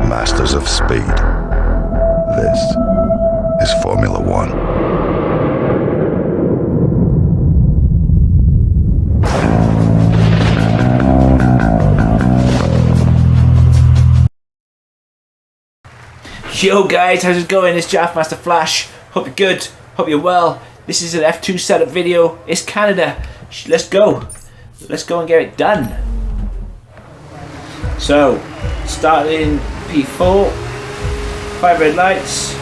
masters of speed. This is Formula One. Yo guys, how's it going? It's Master Flash. Hope you're good, hope you're well. This is an F2 setup video. It's Canada. Let's go. Let's go and get it done. So, starting P4, 5 red lights.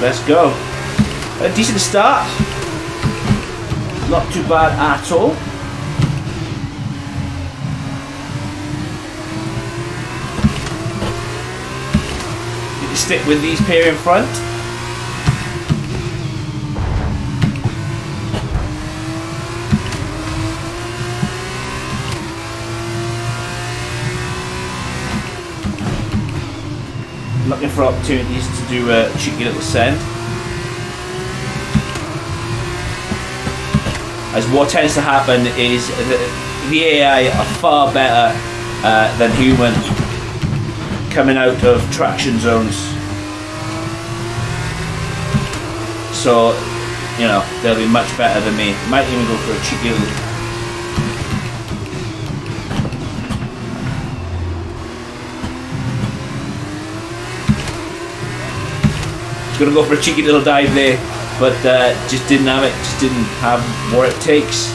Let's go. A decent start. Not too bad at all. Stick with these pair in front. Looking for opportunities to do a cheeky little send. As what tends to happen is that the AI are far better than human coming out of traction zones. So, you know, they'll be much better than me. Might even go for a cheeky little... Just gonna go for a cheeky little dive there, but just didn't have it, just didn't have what it takes.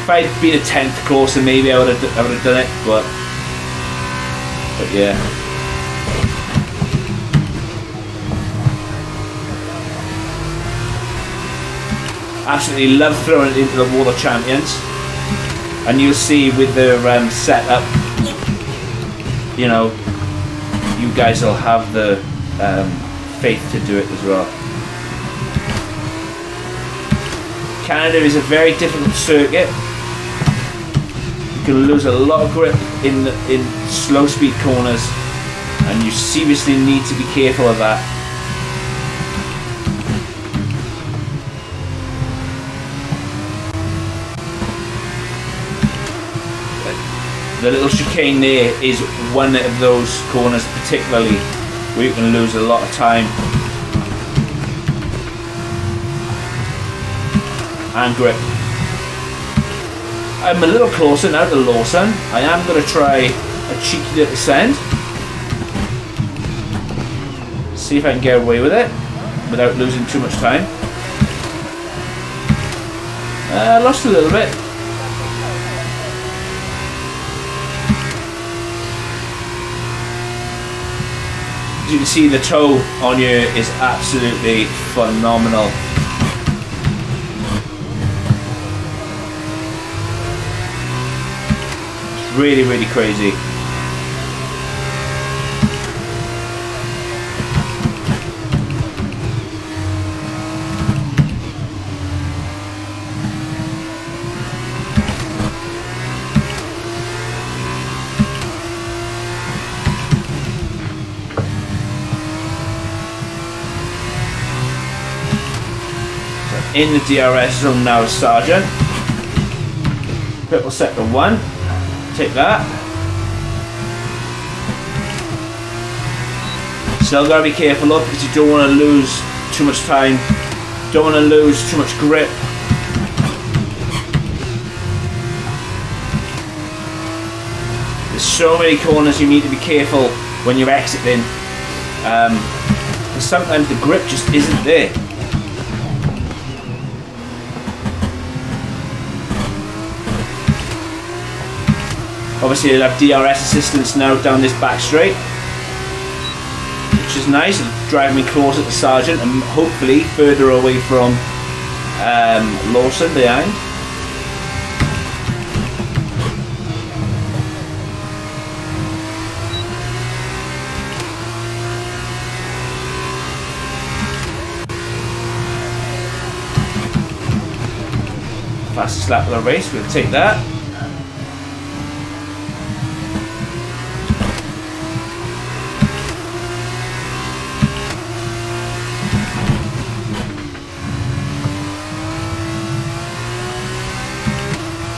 If I'd been a 10th closer, maybe I would have done it, but yeah. Absolutely love throwing it into the Wall of Champions, and you'll see with the setup, you know, you guys will have the faith to do it as well. Canada is a very difficult circuit. You can lose a lot of grip in slow speed corners, and you seriously need to be careful of that. The little chicane there is one of those corners particularly where you can lose a lot of time and grip. I'm a little closer now to Lawson. I am going to try a cheeky little send. See if I can get away with it without losing too much time. Lost a little bit. As you can see, the toe on here is absolutely phenomenal. Really, really crazy. In the DRS zone now, Sergeant. Purple sector 1. Take that. Still gotta be careful of, because you don't want to lose too much time, don't want to lose too much grip. There's so many corners you need to be careful when you're exiting, because sometimes the grip just isn't there. Obviously you'll have DRS assistance now down this back straight, which is nice. It'll drive me closer to Sergeant and hopefully further away from Lawson behind. Fastest lap of the race, we'll take that.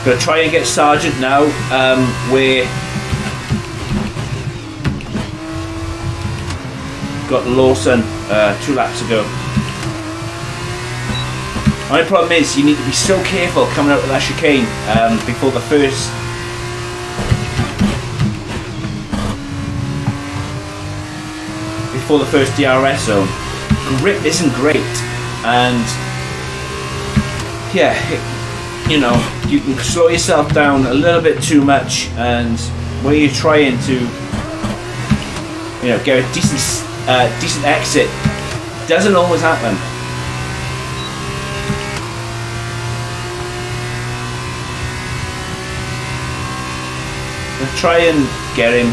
Gonna try and get Sergeant now. We're got Lawson 2 laps ago. My problem is you need to be so careful coming out of that chicane before the first DRS zone. Grip isn't great, and yeah, you know, you can slow yourself down a little bit too much, and when you're trying to, you know, get a decent exit, doesn't always happen. I'll try and get him.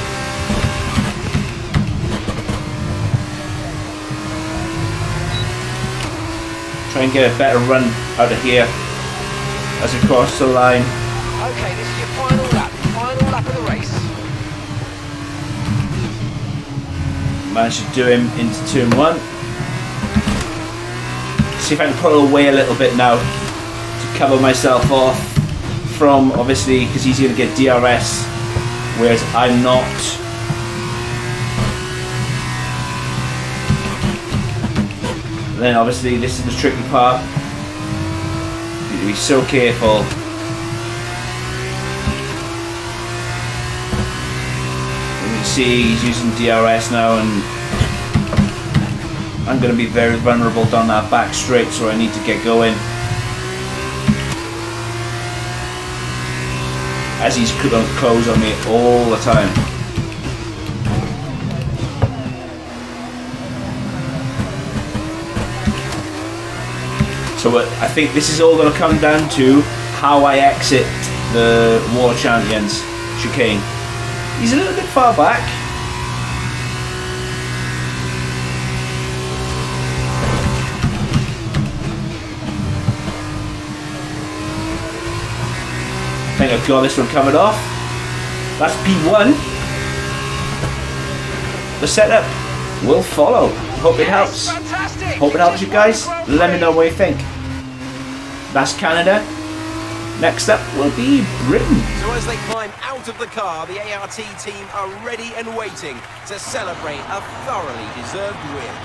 Try and get a better run out of here as we cross the line. Okay, this is your final lap of the race. Managed to do him into turn 1. See if I can pull away a little bit now to cover myself off from, obviously, because he's going to get DRS, whereas I'm not. Then obviously this is the tricky part. You need to be so careful. You can see he's using DRS now, and I'm going to be very vulnerable down that back straight, so I need to get going. As he's going to close on me all the time. So I think this is all going to come down to how I exit the World Champions chicane. He's a little bit far back. I think I've got this one covered off. That's P1. The setup will follow. Hope it helps. Fantastic. Hope it helps you guys. Let me know what you think. That's Canada. Next up will be Britain. So as they climb out of the car, the ART team are ready and waiting to celebrate a thoroughly deserved win.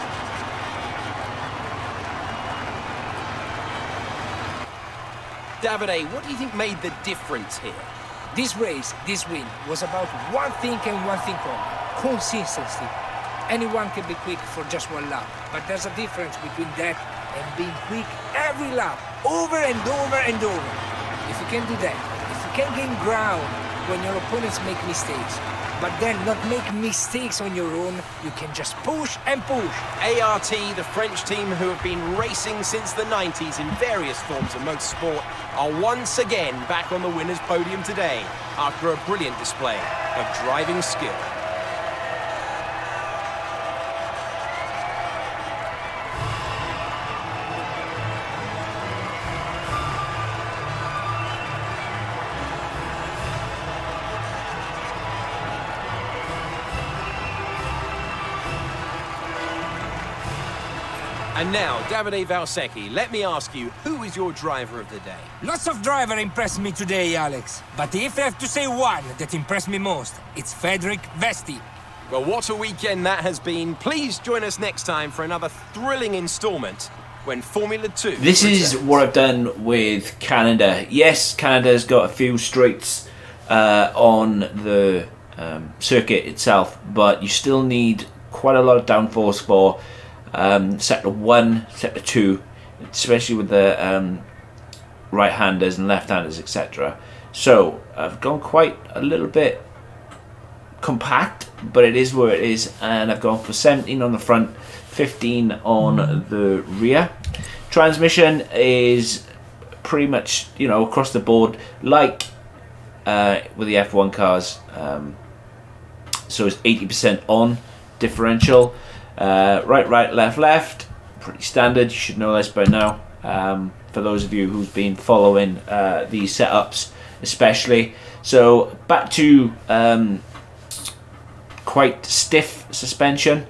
Davide, what do you think made the difference here? This race, this win, was about one thing and one thing only: consistency. Anyone can be quick for just one lap, but there's a difference between that and being quick every lap, over and over and over. If you can do that, if you can gain ground when your opponents make mistakes, but then not make mistakes on your own, you can just push and push. ART, the French team who have been racing since the 90s in various forms of motorsport, are once again back on the winner's podium today after a brilliant display of driving skill. And now, Davide Valsecchi, let me ask you, who is your driver of the day? Lots of drivers impressed me today, Alex. But if I have to say one that impressed me most, it's Frederic Vesti. Well, what a weekend that has been. Please join us next time for another thrilling installment when Formula 2 This is what I've done with Canada. Yes, Canada's got a few straights on the circuit itself, but you still need quite a lot of downforce for sector 1, sector 2, especially with the right-handers and left-handers, etc. So I've gone quite a little bit compact, but it is where it is, and I've gone for 17 on the front, 15 on the rear. Transmission is pretty much, you know, across the board, like with the F1 cars. So it's 80% on differential. Right, left, pretty standard. You should know this by now. For those of you who've been following these setups, especially. So back to quite stiff suspension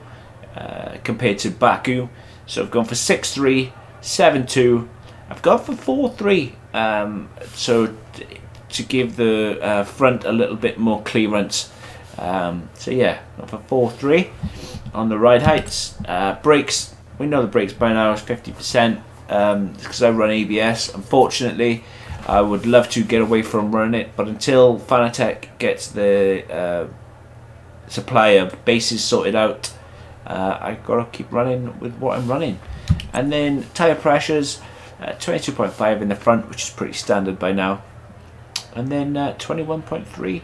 compared to Baku. So I've gone for 6.3, 7.2. I've gone for 4.3. So to give the front a little bit more clearance. So yeah, for 4.3 on the ride heights. Brakes, we know the brakes by now is 50%, because I run ABS. Unfortunately, I would love to get away from running it, but until Fanatec gets the supply of bases sorted out, I've got to keep running with what I'm running. And then tyre pressures, 22.5 in the front, which is pretty standard by now, and then 21.3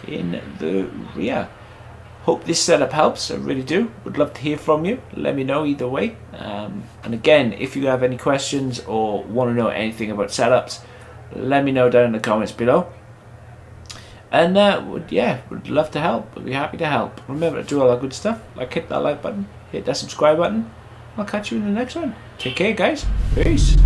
in the rear. Hope this setup helps, I really do. Would love to hear from you. Let me know either way. And again, if you have any questions or want to know anything about setups, let me know down in the comments below. And would love to help. Would be happy to help. Remember to do all that good stuff. Like, hit that like button, hit that subscribe button. I'll catch you in the next one. Take care, guys. Peace.